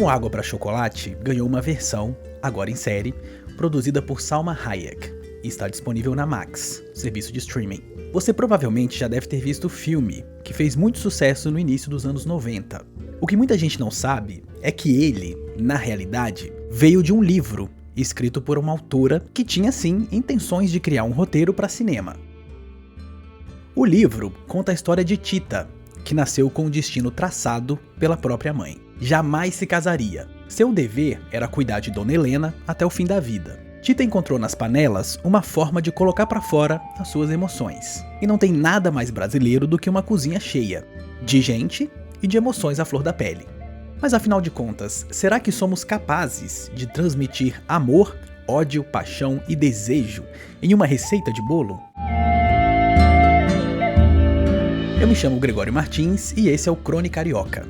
Como Água para Chocolate ganhou uma versão, agora em série, produzida por Salma Hayek e está disponível na Max, serviço de streaming. Você provavelmente já deve ter visto o filme, que fez muito sucesso no início dos anos 90. O que muita gente não sabe é que ele, na realidade, veio de um livro escrito por uma autora que tinha sim intenções de criar um roteiro para cinema. O livro conta a história de Tita, que nasceu com o destino traçado pela própria mãe. Jamais se casaria. Seu dever era cuidar de Dona Helena até o fim da vida. Tita encontrou nas panelas uma forma de colocar para fora as suas emoções. E não tem nada mais brasileiro do que uma cozinha cheia de gente e de emoções à flor da pele. Mas afinal de contas, será que somos capazes de transmitir amor, ódio, paixão e desejo em uma receita de bolo? Eu me chamo Gregório Martins e esse é o Crônica Carioca.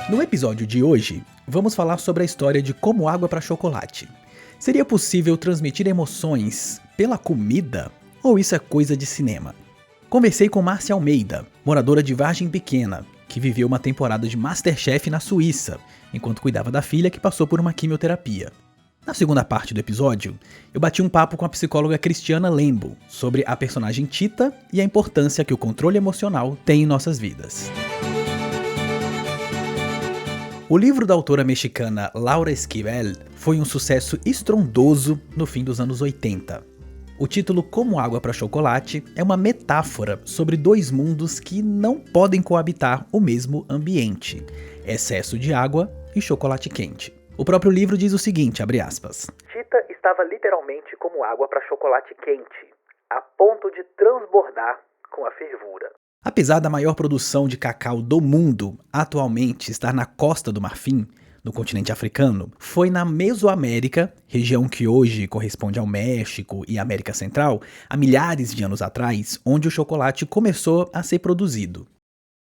No episódio de hoje, vamos falar sobre a história de Como Água para Chocolate. Seria possível transmitir emoções pela comida? Ou isso é coisa de cinema? Conversei com Márcia Almeida, moradora de Vargem Pequena, que viveu uma temporada de MasterChef na Suíça, enquanto cuidava da filha que passou por uma quimioterapia. Na segunda parte do episódio, eu bati um papo com a psicóloga Cristiana Lembo sobre a personagem Tita e a importância que o controle emocional tem em nossas vidas. O livro da autora mexicana Laura Esquivel foi um sucesso estrondoso no fim dos anos 80. O título Como Água para Chocolate é uma metáfora sobre dois mundos que não podem coabitar o mesmo ambiente: excesso de água e chocolate quente. O próprio livro diz o seguinte, abre aspas: Tita estava literalmente como água para chocolate quente, a ponto de transbordar com a fervura. Apesar da maior produção de cacau do mundo atualmente estar na Costa do Marfim, no continente africano, foi na Mesoamérica, região que hoje corresponde ao México e América Central, há milhares de anos atrás, onde o chocolate começou a ser produzido.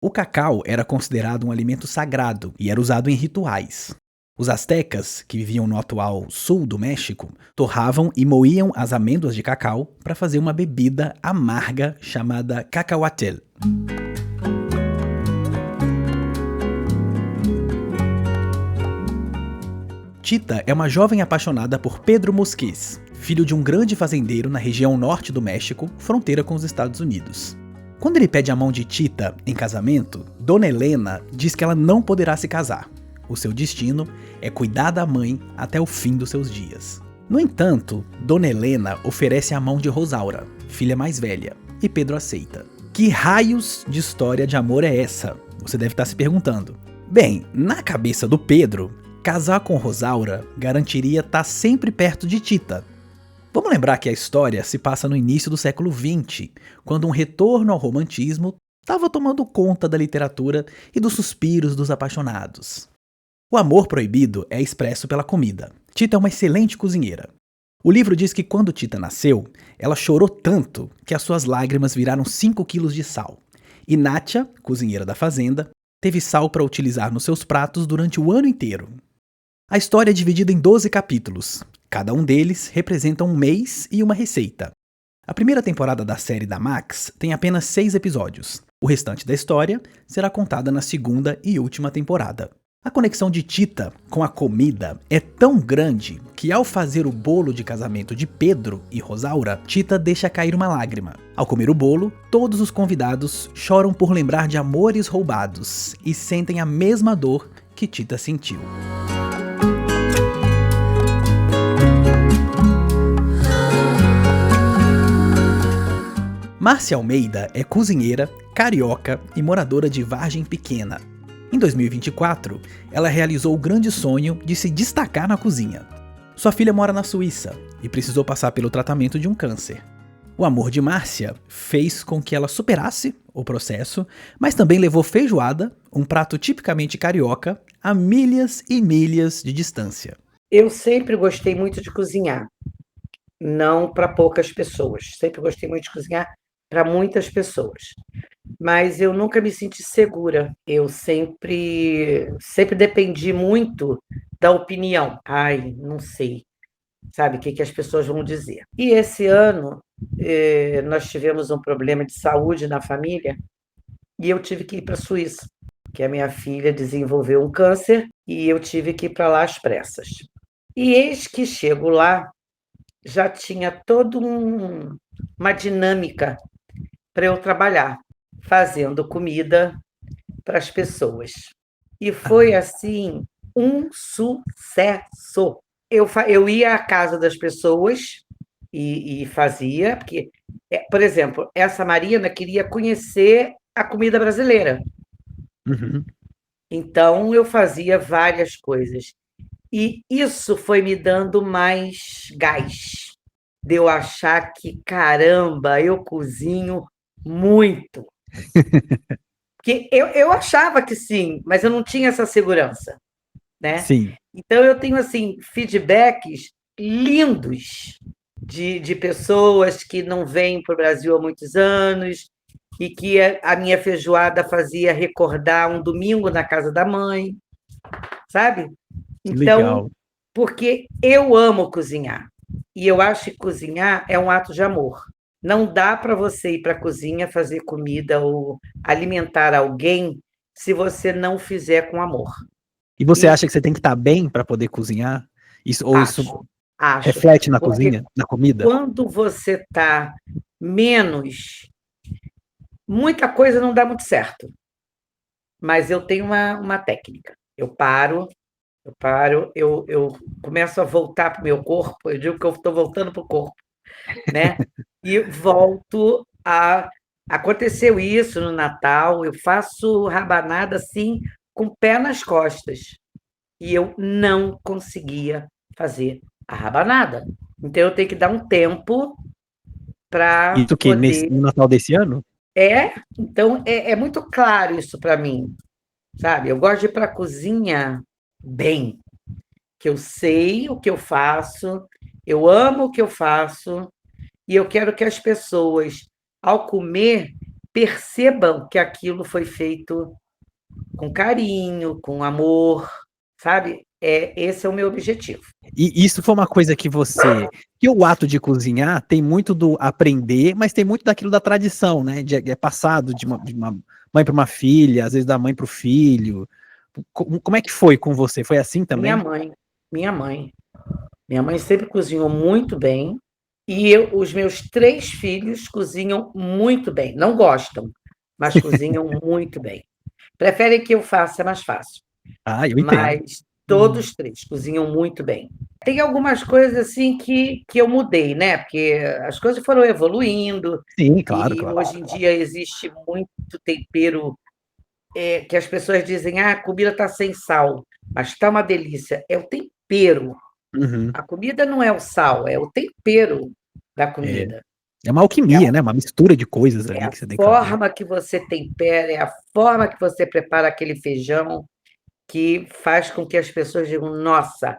O cacau era considerado um alimento sagrado e era usado em rituais. Os astecas, que viviam no atual sul do México, torravam e moíam as amêndoas de cacau para fazer uma bebida amarga chamada cacahuatel. Tita é uma jovem apaixonada por Pedro Mosquiz, filho de um grande fazendeiro na região norte do México, fronteira com os Estados Unidos. Quando ele pede a mão de Tita em casamento, Dona Helena diz que ela não poderá se casar. O seu destino é cuidar da mãe até o fim dos seus dias. No entanto, Dona Helena oferece a mão de Rosaura, filha mais velha, e Pedro aceita. Que raios de história de amor é essa? Você deve estar se perguntando. Bem, na cabeça do Pedro, casar com Rosaura garantiria estar sempre perto de Tita. Vamos lembrar que a história se passa no início do século XX, quando um retorno ao romantismo estava tomando conta da literatura e dos suspiros dos apaixonados. O amor proibido é expresso pela comida. Tita é uma excelente cozinheira. O livro diz que quando Tita nasceu, ela chorou tanto que as suas lágrimas viraram 5 quilos de sal. E Nátia, cozinheira da fazenda, teve sal para utilizar nos seus pratos durante o ano inteiro. A história é dividida em 12 capítulos. Cada um deles representa um mês e uma receita. A primeira temporada da série da Max tem apenas 6 episódios. O restante da história será contada na segunda e última temporada. A conexão de Tita com a comida é tão grande que, ao fazer o bolo de casamento de Pedro e Rosaura, Tita deixa cair uma lágrima. Ao comer o bolo, todos os convidados choram por lembrar de amores roubados e sentem a mesma dor que Tita sentiu. Márcia Almeida é cozinheira, carioca e moradora de Vargem Pequena. Em 2024, ela realizou o grande sonho de se destacar na cozinha. Sua filha mora na Suíça e precisou passar pelo tratamento de um câncer. O amor de Márcia fez com que ela superasse o processo, mas também levou feijoada, um prato tipicamente carioca, a milhas e milhas de distância. Eu sempre gostei muito de cozinhar, não para poucas pessoas. Sempre gostei muito de cozinhar para muitas pessoas. Mas eu nunca me senti segura. Eu sempre dependi muito da opinião. Ai, não sei. sabe? O que que as pessoas vão dizer. E esse ano, nós tivemos um problema de saúde na família e eu tive que ir para a Suíça, que a minha filha desenvolveu um câncer e eu tive que ir para lá às pressas. E eis que chego lá, já tinha toda uma dinâmica para eu trabalhar, fazendo comida para as pessoas. E foi Ah, assim um sucesso. Eu ia à casa das pessoas e fazia, porque, por exemplo, essa Marina queria conhecer a comida brasileira. uhum. Então eu fazia várias coisas. E isso foi me dando mais gás, de eu achar que, caramba, eu cozinho muito. Porque eu achava que sim, mas eu não tinha essa segurança, né? Sim. Então eu tenho assim feedbacks lindos de pessoas que não vêm para o Brasil há muitos anos e que a minha feijoada fazia recordar um domingo na casa da mãe, sabe? Que Então, legal. porque eu amo cozinhar e eu acho que cozinhar é um ato de amor. Não dá para você ir para a cozinha fazer comida ou alimentar alguém se você não fizer com amor. E você E acha que você tem que estar bem para poder cozinhar? Isso, ou isso acho, acho, reflete na porque cozinha, na comida? quando você está menos, muita coisa não dá muito certo, mas eu tenho uma técnica. Eu começo a voltar para o meu corpo, eu digo que eu estou voltando para o corpo, né? E volto a. Aconteceu isso no Natal, eu faço rabanada assim, com o pé nas costas, e eu não conseguia fazer a rabanada. Então eu tenho que dar um tempo para Isso que poder. no Natal desse ano? Então é muito claro isso para mim, sabe? Eu gosto de ir para a cozinha bem, que eu sei o que eu faço, eu amo o que eu faço, e eu quero que as pessoas, ao comer, percebam que aquilo foi feito com carinho, com amor, sabe? Esse é o meu objetivo. E isso foi uma coisa que você. Que o ato de cozinhar tem muito do aprender, mas tem muito daquilo da tradição, né? É passado de uma mãe para uma filha, às vezes da mãe para o filho. Como é que foi com você? Foi assim Minha também? mãe, minha mãe. Minha mãe sempre cozinhou muito bem e os meus 3 filhos cozinham muito bem. Não gostam, mas cozinham muito bem. Preferem que eu faça, é mais fácil. Ah, eu entendo. Mas todos 3 cozinham muito bem. Tem algumas coisas assim que eu mudei, né? Porque as coisas foram evoluindo Sim, claro, e claro. hoje em dia existe muito tempero que as pessoas dizem, ah, a comida está sem sal, mas está uma delícia. É o tempero. Uhum. A comida não é o sal, é o tempero da É, comida. é uma É a, alquimia, né? Uma mistura de coisas é ali a que você tem que fazer. forma que você tempera, é a forma que você prepara aquele feijão que faz com que as pessoas digam, nossa,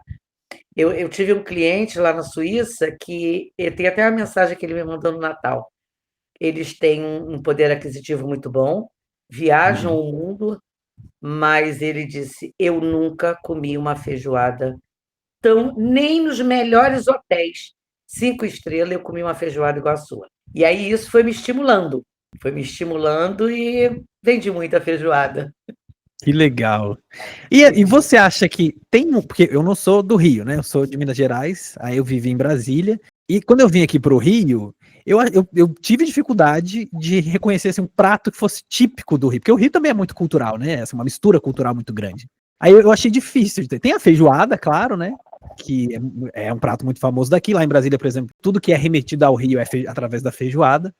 eu tive um cliente lá na Suíça que tem até uma mensagem que ele me mandou no Natal. Eles têm um poder aquisitivo muito bom, viajam Uhum. o mundo, mas ele disse: eu nunca comi uma feijoada tão, nem nos melhores hotéis, 5 estrelas, eu comi uma feijoada igual a sua. E aí isso foi me estimulando e vendi muita feijoada. Que legal. E Vendi. você acha que tem um. Porque eu não sou do Rio, né? Eu sou de Minas Gerais, aí eu vivi em Brasília. E quando eu vim aqui pro Rio, eu tive dificuldade de reconhecer assim, um prato que fosse típico do Rio. Porque o Rio também é muito cultural, né? Assim, uma mistura cultural muito grande. Aí eu achei difícil de ter. Tem a feijoada, claro, né? Que é um prato muito famoso daqui. Lá em Brasília, por exemplo, tudo que é remetido ao Rio é através da feijoada.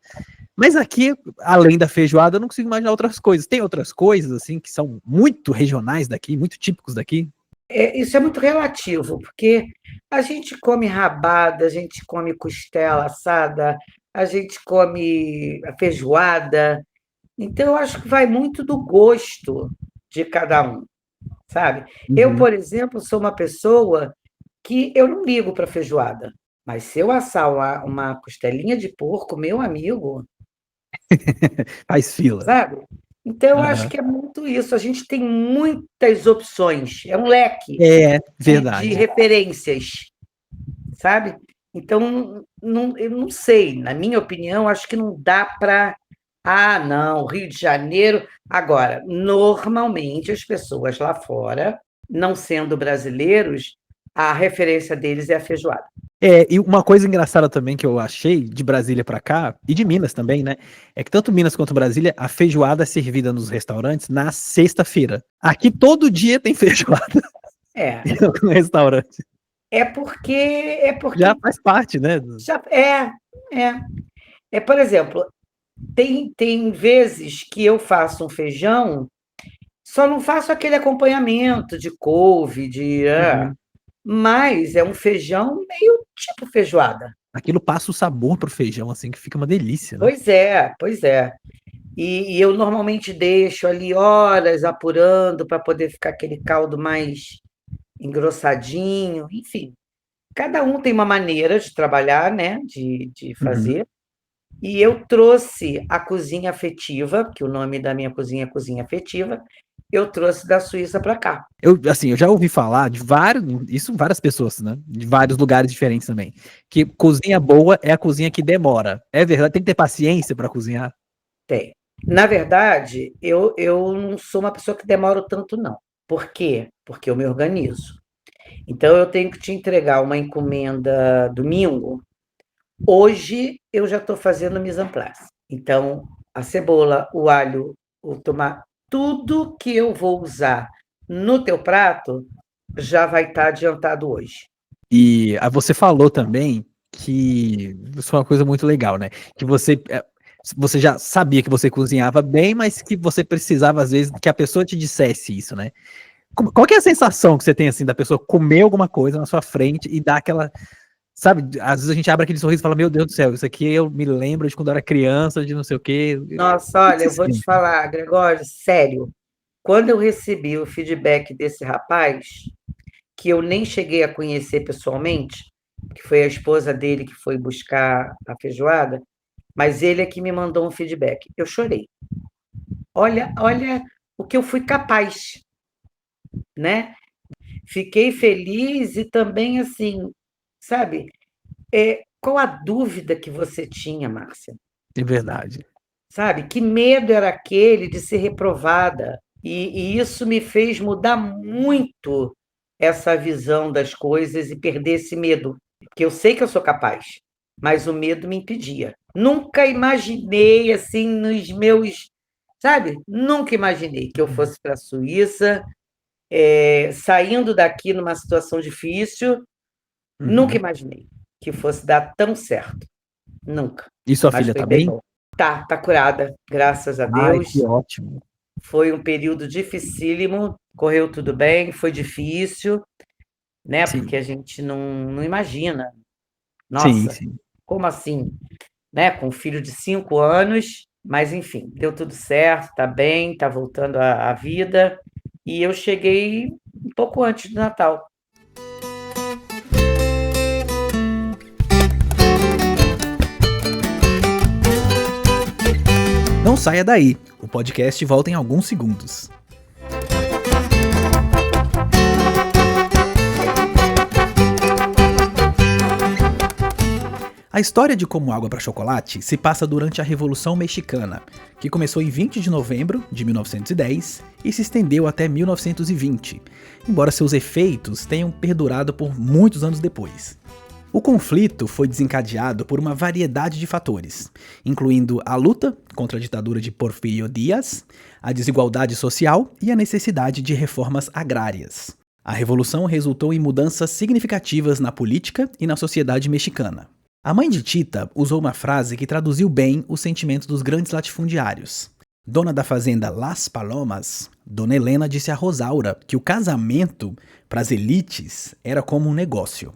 Mas aqui, além da feijoada, eu não consigo imaginar outras coisas. Tem outras coisas, assim, que são muito regionais daqui, muito típicos daqui? Isso é muito relativo, porque a gente come rabada, a gente come costela assada, a gente come a feijoada. Então, eu acho que vai muito do gosto de cada um, sabe? Eu, Uhum. por exemplo, sou uma pessoa que eu não ligo para feijoada, mas se eu assar uma costelinha de porco, meu amigo, Faz fila. sabe? Então, eu acho Aham. que é muito isso. A gente tem muitas opções, é um leque É, de verdade. referências. sabe? Então, eu não sei, na minha opinião, acho que não dá para. Ah, não, Rio de Janeiro. Agora, normalmente as pessoas lá fora, não sendo brasileiros, a referência deles é a feijoada. E uma coisa engraçada também que eu achei de Brasília pra cá, e de Minas também, né? É que tanto Minas quanto Brasília, a feijoada é servida nos restaurantes na sexta-feira. Aqui todo dia tem feijoada É, no restaurante. é porque Já faz parte, né? já é. Por exemplo, tem vezes que eu faço um feijão, só não faço aquele acompanhamento de couve, Uhum. mas é um feijão meio tipo feijoada. Aquilo passa o sabor pro feijão, assim, que fica uma delícia, né? Pois é, pois é. E eu normalmente deixo ali horas apurando para poder ficar aquele caldo mais engrossadinho, enfim. Cada um tem uma maneira de trabalhar, né, de Uhum. fazer. E eu trouxe a cozinha afetiva, que o nome da minha cozinha é Cozinha Afetiva, eu trouxe da Suíça para cá. Eu já ouvi falar de várias pessoas, né? De vários lugares diferentes também. Que cozinha boa é a cozinha que demora. É verdade, tem que ter paciência pra cozinhar. Tem. Na verdade, eu não sou uma pessoa que demoro tanto, não. Por quê? Porque eu me organizo. Então, eu tenho que te entregar uma encomenda domingo. Hoje, eu já estou fazendo mise en place. Então, a cebola, o alho, o tomate, tudo que eu vou usar no teu prato já vai estar adiantado hoje. E você falou também que isso é uma coisa muito legal, né? Que você já sabia que você cozinhava bem, mas que você precisava, às vezes, que a pessoa te dissesse isso, né? Qual que é a sensação que você tem, assim, da pessoa comer alguma coisa na sua frente e dar aquela, sabe, às vezes a gente abre aquele sorriso e fala, meu Deus do céu, isso aqui eu me lembro de quando eu era criança, de não sei o quê. Nossa, O que olha, você eu vou te sente? falar, Gregório, sério. Quando eu recebi o feedback desse rapaz, que eu nem cheguei a conhecer pessoalmente, que foi a esposa dele que foi buscar a feijoada, mas ele é que me mandou um feedback. Eu chorei. Olha o que eu fui capaz, né? Fiquei feliz e também assim, sabe? Qual a dúvida que você tinha, Márcia? De verdade. Sabe? Que medo era aquele de ser reprovada? E isso me fez mudar muito essa visão das coisas e perder esse medo, porque eu sei que eu sou capaz, mas o medo me impedia. Nunca imaginei assim nos meus, sabe? Nunca imaginei que eu fosse para a Suíça, saindo daqui numa situação difícil. Nunca Uhum. imaginei que fosse dar tão certo. Nunca. E sua Mas filha foi tá bem bem? bom. Tá curada, graças a Ai, que Deus. ótimo. Foi um período dificílimo, correu tudo bem, foi difícil, né? Porque Sim, a gente não imagina. sim, Nossa, sim. como assim? Né? Com um filho de 5 anos, mas enfim, deu tudo certo, tá bem, tá voltando à vida. E eu cheguei um pouco antes do Natal. Não saia daí, o podcast volta em alguns segundos. A história de Como Água para Chocolate se passa durante a Revolução Mexicana, que começou em 20 de novembro de 1910 e se estendeu até 1920, embora seus efeitos tenham perdurado por muitos anos depois. O conflito foi desencadeado por uma variedade de fatores, incluindo a luta contra a ditadura de Porfirio Díaz, a desigualdade social e a necessidade de reformas agrárias. A revolução resultou em mudanças significativas na política e na sociedade mexicana. A mãe de Tita usou uma frase que traduziu bem os sentimentos dos grandes latifundiários. Dona da fazenda Las Palomas, Dona Helena disse a Rosaura que o casamento, para as elites, era como um negócio.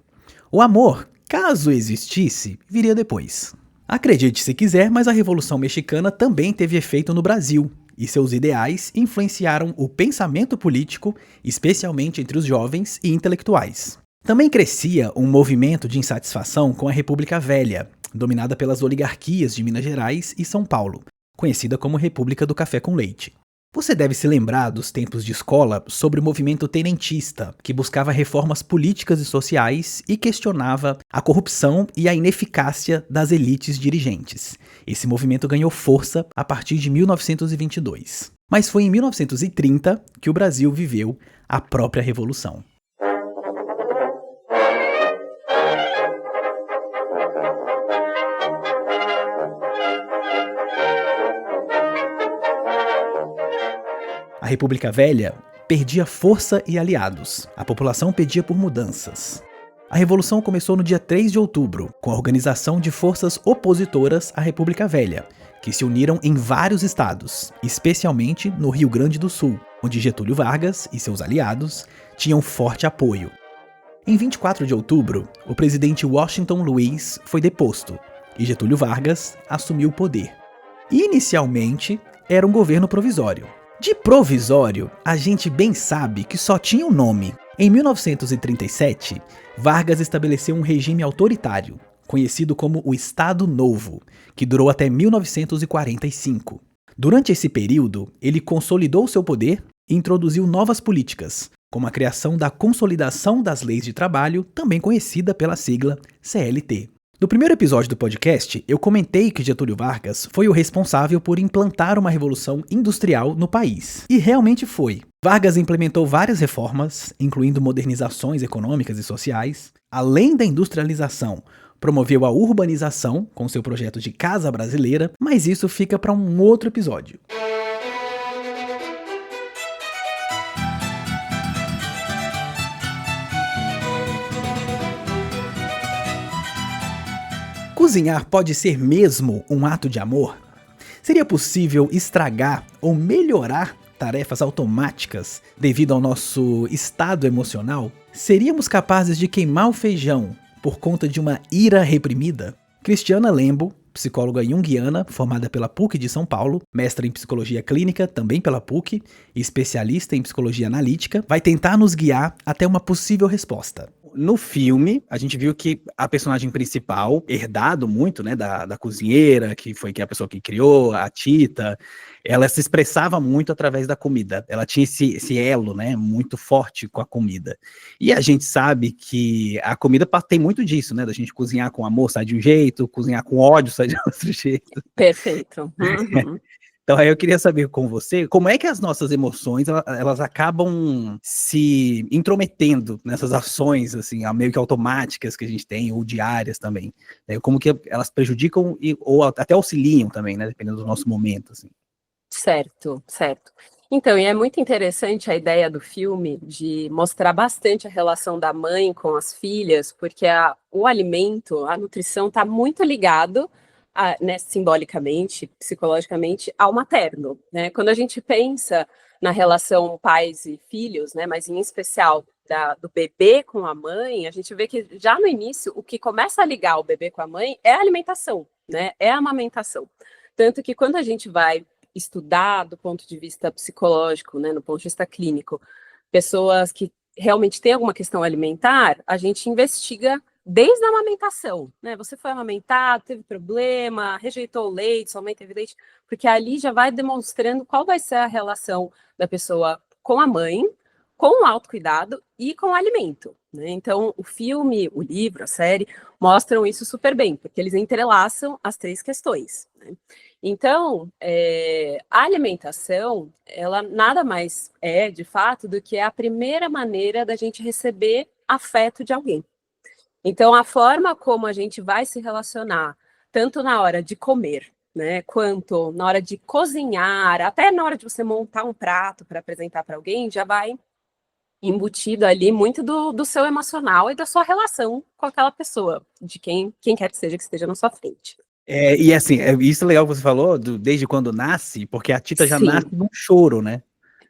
O amor, caso existisse, viria depois. Acredite se quiser, mas a Revolução Mexicana também teve efeito no Brasil, e seus ideais influenciaram o pensamento político, especialmente entre os jovens e intelectuais. Também crescia um movimento de insatisfação com a República Velha, dominada pelas oligarquias de Minas Gerais e São Paulo, conhecida como República do Café com Leite. Você deve se lembrar dos tempos de escola sobre o movimento tenentista, que buscava reformas políticas e sociais e questionava a corrupção e a ineficácia das elites dirigentes. Esse movimento ganhou força a partir de 1922. Mas foi em 1930 que o Brasil viveu a própria Revolução. A República Velha perdia força e aliados. A população pedia por mudanças. A Revolução começou no dia 3 de outubro, com a organização de forças opositoras à República Velha, que se uniram em vários estados, especialmente no Rio Grande do Sul, onde Getúlio Vargas e seus aliados tinham forte apoio. Em 24 de outubro, o presidente Washington Luiz foi deposto e Getúlio Vargas assumiu o poder. Inicialmente, era um governo provisório. De provisório, a gente bem sabe que só tinha um nome. Em 1937, Vargas estabeleceu um regime autoritário, conhecido como o Estado Novo, que durou até 1945. Durante esse período, ele consolidou seu poder e introduziu novas políticas, como a criação da Consolidação das Leis de Trabalho, também conhecida pela sigla CLT. No primeiro episódio do podcast, eu comentei que Getúlio Vargas foi o responsável por implantar uma revolução industrial no país. E realmente foi. Vargas implementou várias reformas, incluindo modernizações econômicas e sociais. Além da industrialização, promoveu a urbanização com seu projeto de Casa Brasileira, mas isso fica para um outro episódio. Cozinhar pode ser mesmo um ato de amor? Seria possível estragar ou melhorar tarefas automáticas devido ao nosso estado emocional? Seríamos capazes de queimar o feijão por conta de uma ira reprimida? Cristiana Lembo, psicóloga junguiana, formada pela PUC de São Paulo, mestra em psicologia clínica, também pela PUC, e especialista em psicologia analítica, vai tentar nos guiar até uma possível resposta. No filme, a gente viu que a personagem principal, herdado muito, né, da cozinheira, que foi a pessoa que criou, a Tita, ela se expressava muito através da comida. Ela tinha esse elo, né, muito forte com a comida. E a gente sabe que a comida tem muito disso, né, da gente cozinhar com amor, sai de um jeito, cozinhar com ódio, sai de outro jeito. Perfeito. Uhum. Então aí eu queria saber com você, como é que as nossas emoções, elas acabam se intrometendo nessas ações, assim, meio que automáticas que a gente tem, ou diárias também, né? Como que elas prejudicam ou até auxiliam também, né, dependendo do nosso momento, assim. Certo, certo. Então, e é muito interessante a ideia do filme de mostrar bastante a relação da mãe com as filhas, porque o alimento, a nutrição está muito ligado né, simbolicamente, psicologicamente, ao materno, né? Quando a gente pensa na relação pais e filhos, né, mas em especial do bebê com a mãe, a gente vê que já no início o que começa a ligar o bebê com a mãe é a alimentação, né? É a amamentação. Tanto que quando a gente vai estudar do ponto de vista psicológico, né, no ponto de vista clínico, pessoas que realmente têm alguma questão alimentar, a gente investiga desde a amamentação, né? Você foi amamentado, teve problema, rejeitou o leite, sua mãe teve leite, porque ali já vai demonstrando qual vai ser a relação da pessoa com a mãe, com o autocuidado e com o alimento, né? Então, o filme, o livro, a série, mostram isso super bem, porque eles entrelaçam as três questões, né? Então, a alimentação, ela nada mais é, de fato, do que a primeira maneira da gente receber afeto de alguém. Então, a forma como a gente vai se relacionar, tanto na hora de comer, né, quanto na hora de cozinhar, até na hora de você montar um prato para apresentar para alguém, já vai embutido ali muito do seu emocional e da sua relação com aquela pessoa, de quem quer que esteja na sua frente. E assim, isso é legal que você falou, desde quando nasce, porque a Tita já Sim. nasce num choro, né?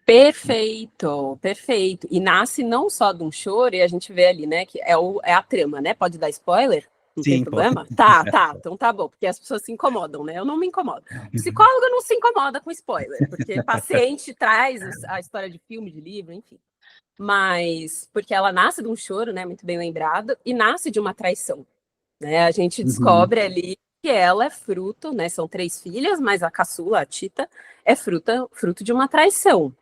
Perfeito, perfeito. E nasce não só de um choro, e a gente vê ali, né, que é a trama, né? Pode dar spoiler? Não tem problema? Pode. Tá, então tá bom, porque as pessoas se incomodam, né? Eu não me incomodo. Psicólogo não se incomoda com spoiler, porque paciente traz a história de filme, de livro, enfim. Mas, porque ela nasce de um choro, né, muito bem lembrado, e nasce de uma traição, né? A gente descobre ali que ela é fruto, né? São 3 filhas, mas a caçula, a Tita, é fruto de uma traição.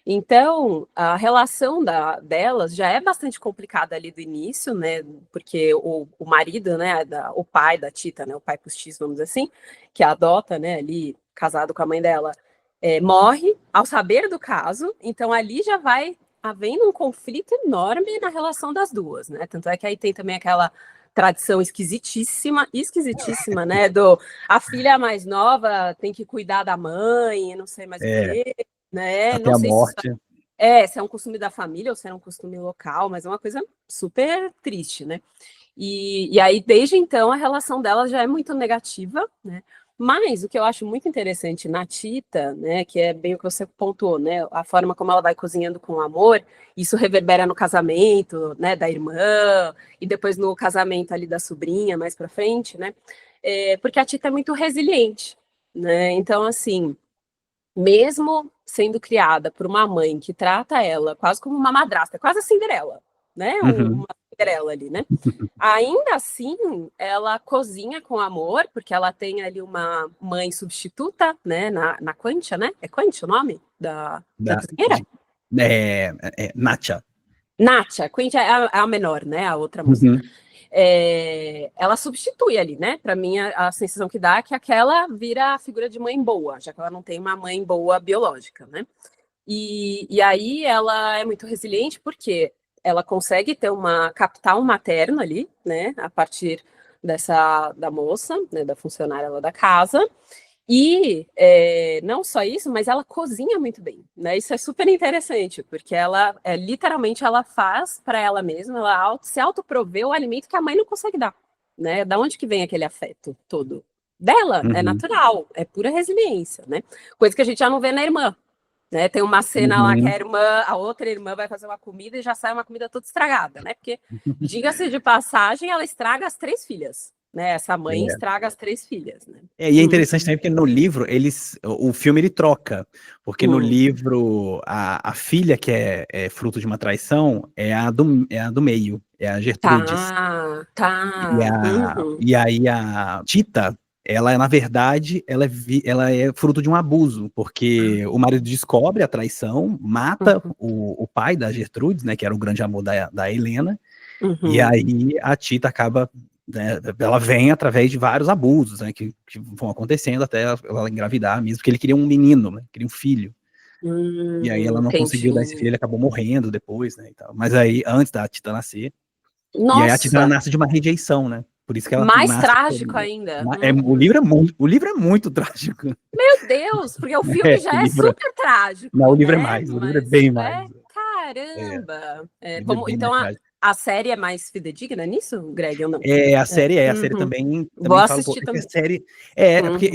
Então, a relação delas já é bastante complicada ali do início, né? Porque o marido, né? O pai da Tita, né? O pai postiço, vamos dizer assim, que a adota, né? Ali, casado com a mãe dela, morre ao saber do caso. Então, ali já vai havendo um conflito enorme na relação das duas, né? Tanto é que aí tem também aquela tradição esquisitíssima, né? A filha mais nova tem que cuidar da mãe, não sei mais o quê, né? Até Não a sei morte. se é um costume da família ou se é um costume local, mas é uma coisa super triste, né? E aí, desde então, a relação dela já é muito negativa, né? Mas o que eu acho muito interessante na Tita, né, que é bem o que você pontuou, né, a forma como ela vai cozinhando com amor, isso reverbera no casamento, né, da irmã, e depois no casamento ali da sobrinha, mais pra frente, né, porque a Tita é muito resiliente, né, então, assim, mesmo sendo criada por uma mãe que trata ela quase como uma madrasta, quase a Cinderela, né? Uhum. Uma Cinderela ali, né? Ainda assim, ela cozinha com amor, porque ela tem ali uma mãe substituta, né? Na Quantia, né? É Quantia o nome da Da, cozinheira? Nacha. Nátia, Quantia é a menor, né? A outra moça. Uhum. Ela substitui ali, né? Para mim, a sensação que dá é que aquela vira a figura de mãe boa, já que ela não tem uma mãe boa biológica, né? E aí ela é muito resiliente porque ela consegue ter uma capital materno ali, né? A partir da moça, né? Da funcionária lá da casa. E não só isso, mas ela cozinha muito bem, né? Isso é super interessante, porque ela literalmente ela faz para ela mesma, ela se autoprovê o alimento que a mãe não consegue dar, né? Da onde que vem aquele afeto todo? Dela, é Uhum. natural, é pura resiliência, né? Coisa que a gente já não vê na irmã, né? Tem uma cena lá que Uhum. a outra irmã vai fazer uma comida e já sai uma comida toda estragada, né? Porque, diga-se de passagem, ela estraga as 3 filhas, né? Essa mãe estraga as 3 filhas, né? E é interessante também porque no livro, o filme ele troca, porque no livro a filha que é fruto de uma traição é a do meio, é a Gertrudes. Tá. Uhum. E aí a Tita, ela na verdade, ela é fruto de um abuso, porque o marido descobre a traição, mata Uhum. o pai da Gertrudes, né, que era o grande amor da Helena, e Uhum. aí a Tita acaba, né, ela vem através de vários abusos, né, que vão acontecendo até ela engravidar mesmo, porque ele queria um menino, né, queria um filho. E aí ela não conseguiu dar esse filho, Entendi. ele acabou morrendo depois, né, e tal. Mas aí, antes da Tita nascer, e aí a Tita ela Nossa, nasce de uma rejeição, né, por isso que ela mais nasce... trágico ainda. O livro é muito trágico. Meu Deus, porque o filme O já é livro, super não, trágico, o livro é né? mais, o livro é Mas bem mais. É, caramba. o livro é bem Então mais trágico. a série é mais fidedigna nisso, Greg, ou não? A série Uhum. Vou também fala um pouco. assistir É que a também. série, porque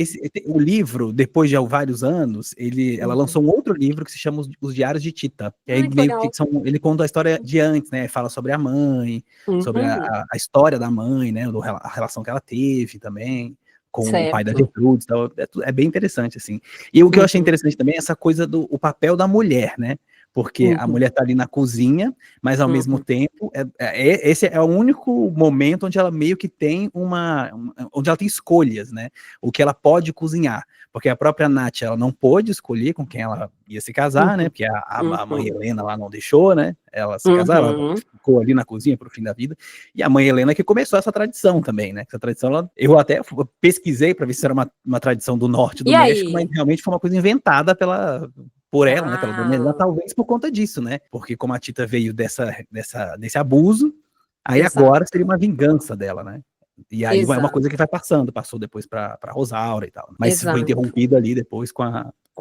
Uhum. o livro, depois de vários anos, ela Uhum. lançou um outro livro que se chama Os Diários de Tita. Que aí Ai, que meio que legal. ele conta a história de antes, né? Fala sobre a mãe, sobre Uhum. a história da mãe, né? A relação que ela teve também com o pai da Certo. Gertrudes, então, é bem interessante, assim. E o que eu achei Uhum. interessante também é essa coisa do o papel da mulher, né? Porque a Uhum. mulher tá ali na cozinha, mas ao mesmo Uhum. tempo, esse é o único momento onde ela meio que tem onde ela tem escolhas, né? O que ela pode cozinhar. Porque a própria Nath, ela não pôde escolher com quem ela ia se casar, né? Uhum. Porque a mãe Uhum. Helena lá não deixou, né? Ela se casar, ela Uhum. ficou ali na cozinha pro fim da vida. E a mãe Helena que começou essa tradição também, né? Essa tradição, eu até pesquisei para ver se era uma tradição do norte do E México, mas aí? realmente foi uma coisa inventada por ela, né, pela dona Helena, Ah, talvez por conta disso, né? Porque como a Tita veio desse abuso, aí agora seria exato. uma vingança dela, né? E aí é uma coisa Exato. que passou depois para Rosaura e tal. Mas foi Exato. interrompido ali depois com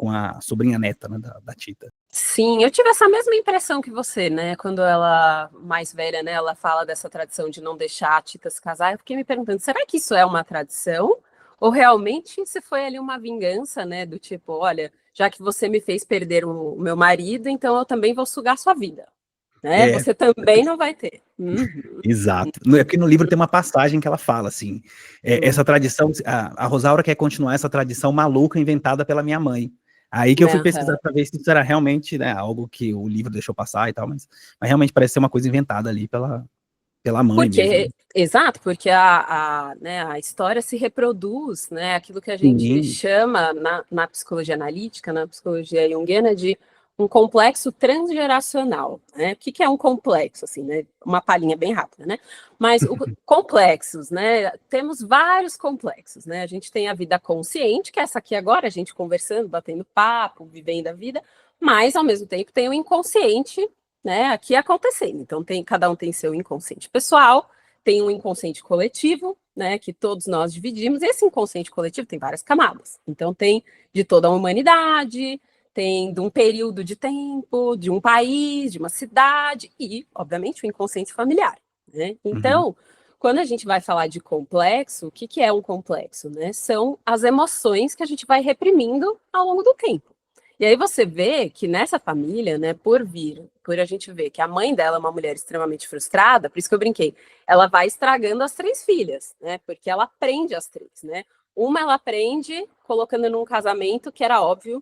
a sobrinha neta, né, da Tita. Sim, eu tive essa mesma impressão que você, né? Quando ela, mais velha, né, ela fala dessa tradição de não deixar a Tita se casar, eu fiquei me perguntando, será que isso é uma tradição? Ou realmente se foi ali uma vingança, né? Do tipo, olha, já que você me fez perder o meu marido, então eu também vou sugar sua vida, né? É, Você também não vai ter. Uhum. exato. É porque no livro tem uma passagem que ela fala assim, essa tradição, a Rosaura quer continuar essa tradição maluca inventada pela minha mãe. Aí que eu fui pesquisar Aham. para ver se isso era realmente, né, algo que o livro deixou passar e tal, mas realmente parece ser uma coisa inventada ali Pela mãe mesmo. Porque, exato, porque né, a história se reproduz, né, aquilo que a gente Sim. chama na psicologia analítica, na psicologia junguiana, de um complexo transgeracional, né? O que é um complexo, assim, né? Uma palhinha bem rápida, né? Mas complexos, né? Temos vários complexos, né? A gente tem a vida consciente, que é essa aqui agora, a gente conversando, batendo papo, vivendo a vida, mas ao mesmo tempo tem o inconsciente, né, aqui acontecendo. Então, cada um tem seu inconsciente pessoal, tem um inconsciente coletivo, né, que todos nós dividimos, e esse inconsciente coletivo tem várias camadas. Então, tem de toda a humanidade, tem de um período de tempo, de um país, de uma cidade, e, obviamente, o inconsciente familiar, né? Então, quando a gente vai falar de complexo, o que é um complexo, né? São as emoções que a gente vai reprimindo ao longo do tempo. E aí você vê que nessa família, né, por a gente ver que a mãe dela é uma mulher extremamente frustrada, por isso que eu brinquei, ela vai estragando as 3 filhas, né, porque ela aprende as 3, né. Uma ela aprende colocando num casamento que era óbvio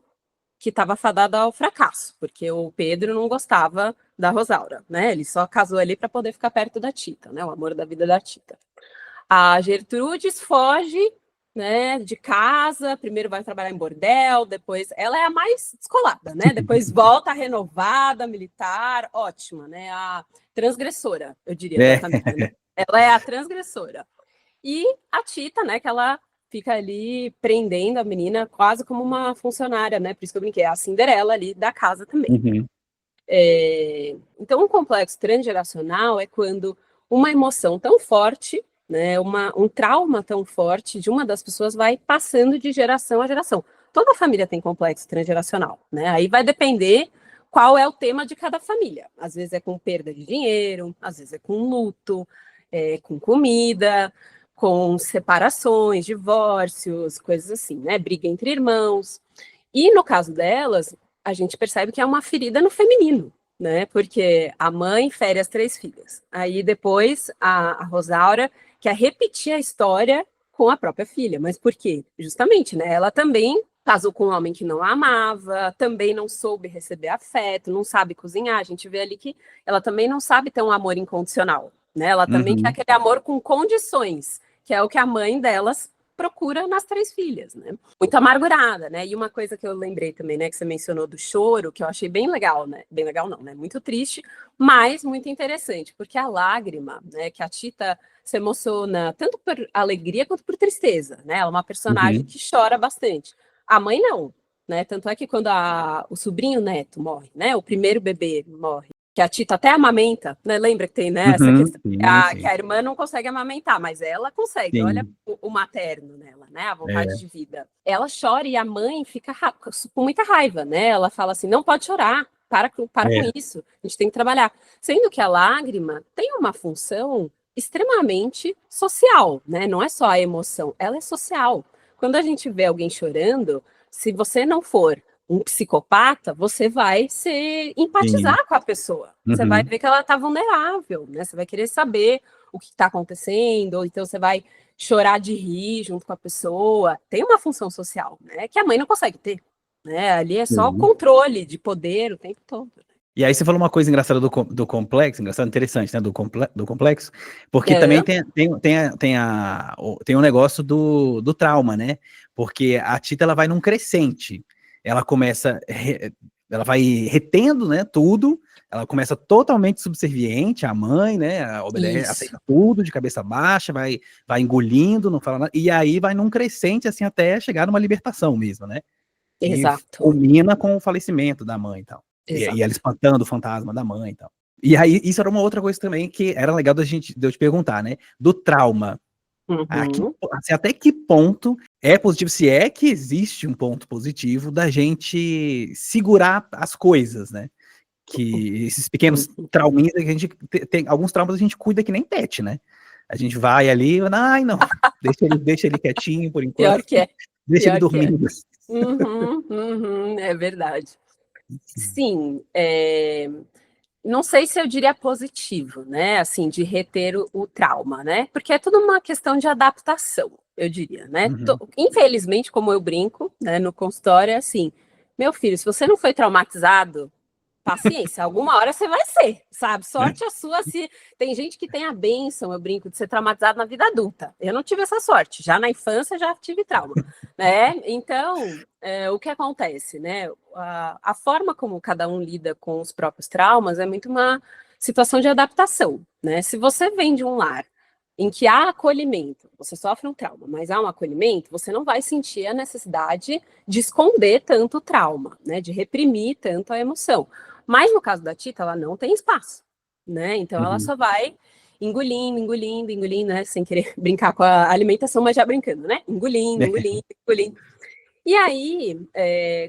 que estava fadada ao fracasso, porque o Pedro não gostava da Rosaura, né, ele só casou ali para poder ficar perto da Tita, né, o amor da vida da Tita. A Gertrudes foge, né, de casa, primeiro vai trabalhar em bordel, depois ela é a mais descolada, né? Depois volta renovada, militar, ótima, né? A transgressora, eu diria, da família, né? Ela é a transgressora. E a Tita, né, que ela fica ali prendendo a menina quase como uma funcionária, né? Por isso que eu brinquei, é a Cinderela ali da casa também. Então, um complexo transgeracional é quando uma emoção tão forte, né, um trauma tão forte de uma das pessoas vai passando de geração a geração. Toda família tem complexo transgeracional, né? Aí vai depender qual é o tema de cada família. Às vezes é com perda de dinheiro, às vezes é com luto, com comida, com separações, divórcios, coisas assim, né? Briga entre irmãos. E no caso delas, a gente percebe que é uma ferida no feminino, né? Porque a mãe fere as 3 filhas. Aí depois a Rosaura quer repetir a história com a própria filha. Mas por quê? Justamente, né? Ela também casou com um homem que não a amava, também não soube receber afeto, não sabe cozinhar. A gente vê ali que ela também não sabe ter um amor incondicional, né? Ela também quer aquele amor com condições, que é o que a mãe delas procura nas 3 filhas, né? Muito amargurada, né? E uma coisa que eu lembrei também, né, que você mencionou do choro, que eu achei bem legal, né? Bem legal não, né? Muito triste, mas muito interessante, porque a lágrima, né, que a Tita se emociona tanto por alegria quanto por tristeza, né? Ela é uma personagem que chora bastante. A mãe não, né? Tanto é que quando o sobrinho neto morre, né? O primeiro bebê morre, que a Tita até amamenta, né? Lembra que tem, né, essa questão que a irmã não consegue amamentar, mas ela consegue. Sim. Olha o materno nela, né? A vontade de vida. Ela chora e a mãe fica com muita raiva, né? Ela fala assim: não pode chorar, para com isso, a gente tem que trabalhar. Sendo que a lágrima tem uma função extremamente social, né? Não é só a emoção, ela é social. Quando a gente vê alguém chorando, se você não for um psicopata, você vai empatizar com a pessoa. Você vai ver que ela está vulnerável, né? Você vai querer saber o que está acontecendo, ou então você vai chorar de rir junto com a pessoa. Tem uma função social, né? Que a mãe não consegue ter, né? Ali é só o controle de poder o tempo todo. E aí você falou uma coisa engraçada do complexo, interessante, né, do complexo, porque também tem um negócio do trauma, né? Porque a Tita, ela vai num crescente. Ela começa, ela vai retendo, né, tudo, ela começa totalmente subserviente à mãe, né, obedece, aceita tudo de cabeça baixa, vai engolindo, não fala nada, e aí vai num crescente, assim, até chegar numa libertação mesmo, né? Exato. E culmina com o falecimento da mãe e tal. E ela espantando o fantasma da mãe e tal. E aí, isso era uma outra coisa também que era legal de eu te perguntar, né? Do trauma. Assim, até que ponto é positivo, se é que existe um ponto positivo da gente segurar as coisas, né? Que esses pequenos trauminhas, que a gente tem alguns traumas a gente cuida que nem pet, né? A gente vai ali, ai não, deixa ele quietinho por enquanto. Pior que é. Deixa ele dormindo. É verdade. Sim, não sei se eu diria positivo, né, assim, de reter o trauma, né, porque é tudo uma questão de adaptação, eu diria, né, infelizmente, como eu brinco, né, no consultório, é assim, meu filho, se você não foi traumatizado, paciência, alguma hora você vai ser, sabe? Sorte a sua se... Tem gente que tem a bênção, eu brinco, de ser traumatizado na vida adulta. Eu não tive essa sorte, já na infância já tive trauma, né? Então, o que acontece, né? A forma como cada um lida com os próprios traumas é muito uma situação de adaptação, né? Se você vem de um lar em que há acolhimento, você sofre um trauma, mas há um acolhimento, você não vai sentir a necessidade de esconder tanto o trauma, né? De reprimir tanto a emoção. Mas no caso da Tita, ela não tem espaço, né? Então ela só vai engolindo, engolindo, engolindo, né? Sem querer brincar com a alimentação, mas já brincando, né? Engolindo, engolindo, engolindo. E aí,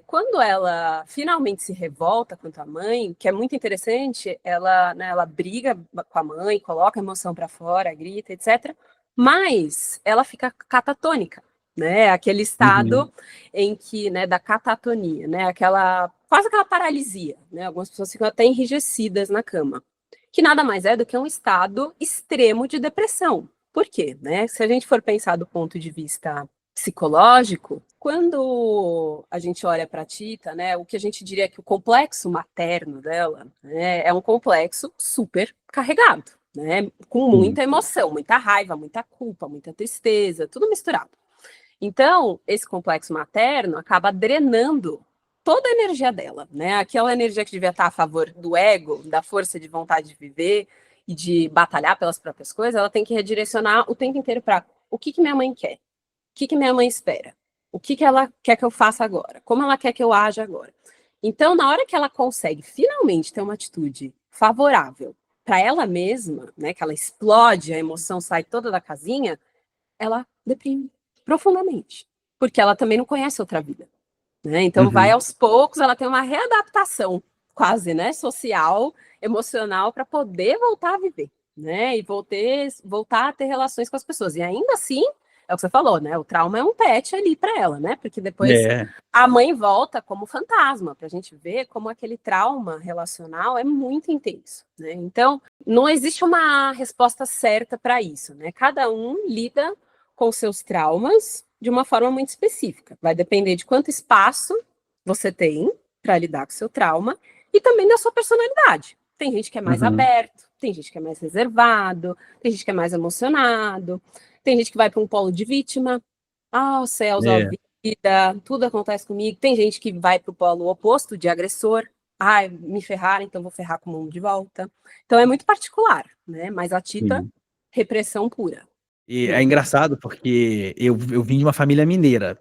quando ela finalmente se revolta contra a mãe, que é muito interessante, ela briga com a mãe, coloca a emoção para fora, grita, etc. Mas ela fica catatônica, né? Aquele estado em que, né, da catatonia, né? Quase aquela paralisia, né? Algumas pessoas ficam até enrijecidas na cama, que nada mais é do que um estado extremo de depressão. Por quê, né? Se a gente for pensar do ponto de vista psicológico, quando a gente olha para a Tita, né, o que a gente diria que o complexo materno dela, né, é um complexo super carregado, né, com muita emoção, muita raiva, muita culpa, muita tristeza, tudo misturado. Então, esse complexo materno acaba drenando toda a energia dela, né, aquela energia que devia estar a favor do ego, da força de vontade de viver e de batalhar pelas próprias coisas, ela tem que redirecionar o tempo inteiro para o que minha mãe quer. O que minha mãe espera? O que ela quer que eu faça agora? Como ela quer que eu aja agora? Então, na hora que ela consegue finalmente ter uma atitude favorável para ela mesma, né, que ela explode, a emoção sai toda da casinha, ela deprime profundamente, porque ela também não conhece outra vida, né? Então, vai aos poucos, ela tem uma readaptação quase, né, social, emocional, para poder voltar a viver, né, e voltar a ter relações com as pessoas. E ainda assim, é o que você falou, né? O trauma é um pet ali para ela, né? Porque depois a mãe volta como fantasma, para a gente ver como aquele trauma relacional é muito intenso, né? Então, não existe uma resposta certa para isso, né? Cada um lida com seus traumas de uma forma muito específica. Vai depender de quanto espaço você tem para lidar com o seu trauma e também da sua personalidade. Tem gente que é mais aberto, tem gente que é mais reservado, tem gente que é mais emocionado. Tem gente que vai para um polo de vítima. Ah, céus, ó vida, tudo acontece comigo. Tem gente que vai para o polo oposto de agressor. Ah, me ferraram, então vou ferrar com o mundo de volta. Então é muito particular, né? Mas a Tita, repressão pura. E é engraçado porque eu vim de uma família mineira.